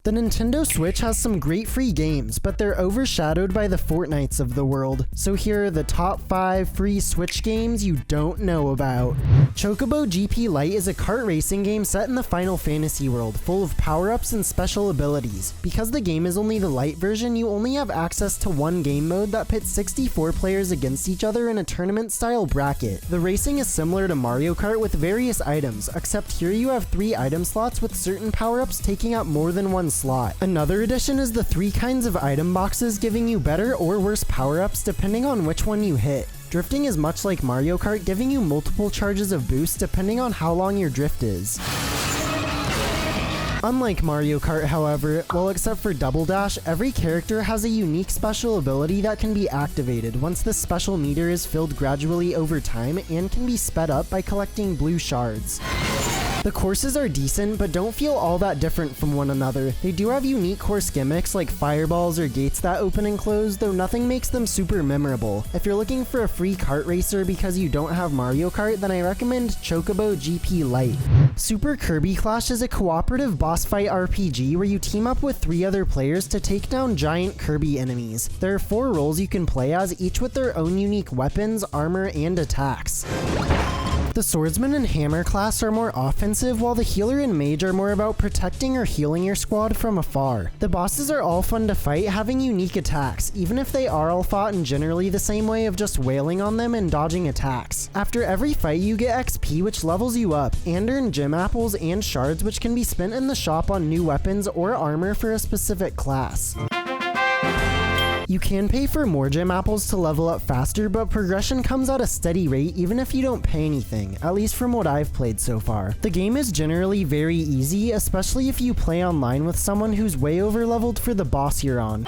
The Nintendo Switch has some great free games, but they're overshadowed by the Fortnites of the world. So here are the top 5 free Switch games you don't know about. Chocobo GP Lite is a kart racing game set in the Final Fantasy world, full of power-ups and special abilities. Because the game is only the Lite version, you only have access to one game mode that pits 64 players against each other in a tournament-style bracket. The racing is similar to Mario Kart with various items, except here you have 3 item slots with certain power-ups taking up more than one slot. Another addition is the 3 kinds of item boxes, giving you better or worse power-ups depending on which one you hit. Drifting is much like Mario Kart, giving you multiple charges of boost depending on how long your drift is. Unlike Mario Kart, however, well, except for Double Dash, every character has a unique special ability that can be activated once the special meter is filled gradually over time and can be sped up by collecting blue shards. The courses are decent, but don't feel all that different from one another. They do have unique course gimmicks like fireballs or gates that open and close, though nothing makes them super memorable. If you're looking for a free kart racer because you don't have Mario Kart, then I recommend Chocobo GP Lite. Super Kirby Clash is a cooperative boss fight RPG where you team up with 3 other players to take down giant Kirby enemies. There are 4 roles you can play as, each with their own unique weapons, armor, and attacks. The Swordsman and Hammer class are more offensive, while the Healer and Mage are more about protecting or healing your squad from afar. The bosses are all fun to fight, having unique attacks, even if they are all fought in generally the same way of just wailing on them and dodging attacks. After every fight you get XP, which levels you up, and earn gem apples and shards, which can be spent in the shop on new weapons or armor for a specific class. You can pay for more gem apples to level up faster, but progression comes at a steady rate even if you don't pay anything, at least from what I've played so far. The game is generally very easy, especially if you play online with someone who's way over leveled for the boss you're on.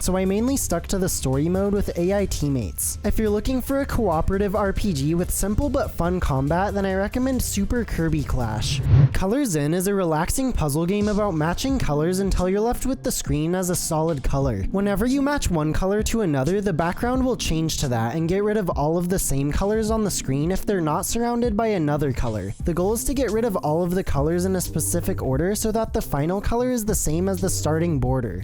So I mainly stuck to the story mode with AI teammates. If you're looking for a cooperative RPG with simple but fun combat, then I recommend Super Kirby Clash. Colors In is a relaxing puzzle game about matching colors until you're left with the screen as a solid color. Whenever you match one color to another, the background will change to that and get rid of all of the same colors on the screen if they're not surrounded by another color. The goal is to get rid of all of the colors in a specific order so that the final color is the same as the starting border.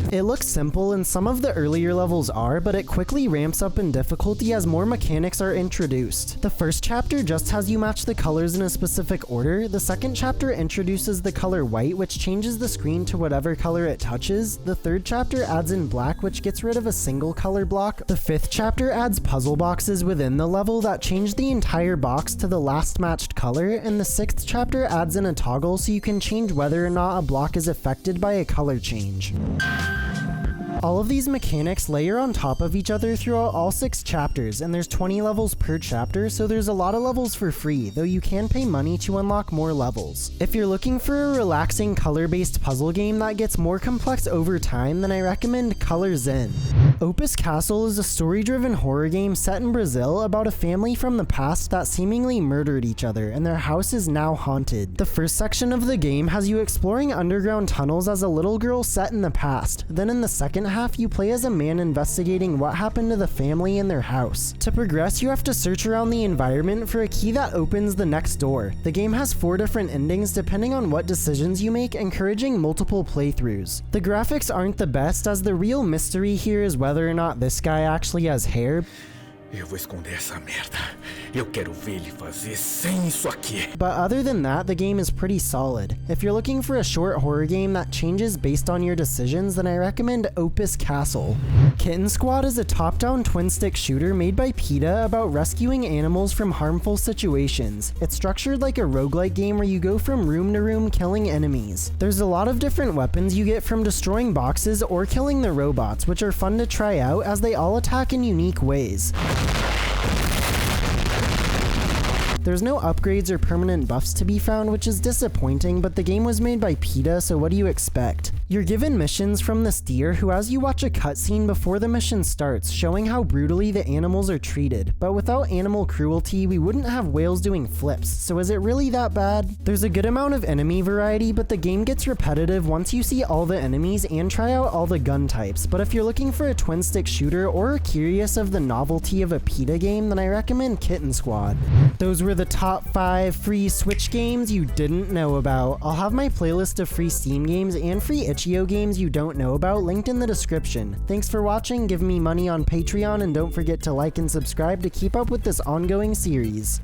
It looks simple and some of the earlier levels are, but it quickly ramps up in difficulty as more mechanics are introduced. The first chapter just has you match the colors in a specific order. The second chapter introduces the color white, which changes the screen to whatever color it touches. The third chapter adds in black, which gets rid of a single color block. The fifth chapter adds puzzle boxes within the level that change the entire box to the last matched color, and the sixth chapter adds in a toggle so you can change whether or not a block is affected by a color change. All of these mechanics layer on top of each other throughout all 6 chapters, and there's 20 levels per chapter, so there's a lot of levels for free, though you can pay money to unlock more levels. If you're looking for a relaxing color-based puzzle game that gets more complex over time, then I recommend Colors In. Opus Castle is a story-driven horror game set in Brazil about a family from the past that seemingly murdered each other, and their house is now haunted. The first section of the game has you exploring underground tunnels as a little girl set in the past. Then in the second half, you play as a man investigating what happened to the family in their house. To progress, you have to search around the environment for a key that opens the next door. The game has 4 different endings depending on what decisions you make, encouraging multiple playthroughs. The graphics aren't the best, as the real mystery here is whether or not this guy actually has hair. Eu vou esconder essa merda. Eu quero ver ele fazer sem isso aqui. But other than that, the game is pretty solid. If you're looking for a short horror game that changes based on your decisions, then I recommend Opus Castle. Kitten Squad is a top-down twin-stick shooter made by PETA about rescuing animals from harmful situations. It's structured like a roguelike game where you go from room to room killing enemies. There's a lot of different weapons you get from destroying boxes or killing the robots, which are fun to try out as they all attack in unique ways. There's no upgrades or permanent buffs to be found, which is disappointing, but the game was made by PETA, so what do you expect? You're given missions from this deer who has you watch a cutscene before the mission starts, showing how brutally the animals are treated. But without animal cruelty, we wouldn't have whales doing flips, so is it really that bad? There's a good amount of enemy variety, but the game gets repetitive once you see all the enemies and try out all the gun types. But if you're looking for a twin-stick shooter or are curious of the novelty of a PETA game, then I recommend Kitten Squad. Those were the top 5 free Switch games you didn't know about. I'll have my playlist of free Steam games and free itch.io games you don't know about linked in the description. Thanks for watching, give me money on Patreon, and don't forget to like and subscribe to keep up with this ongoing series.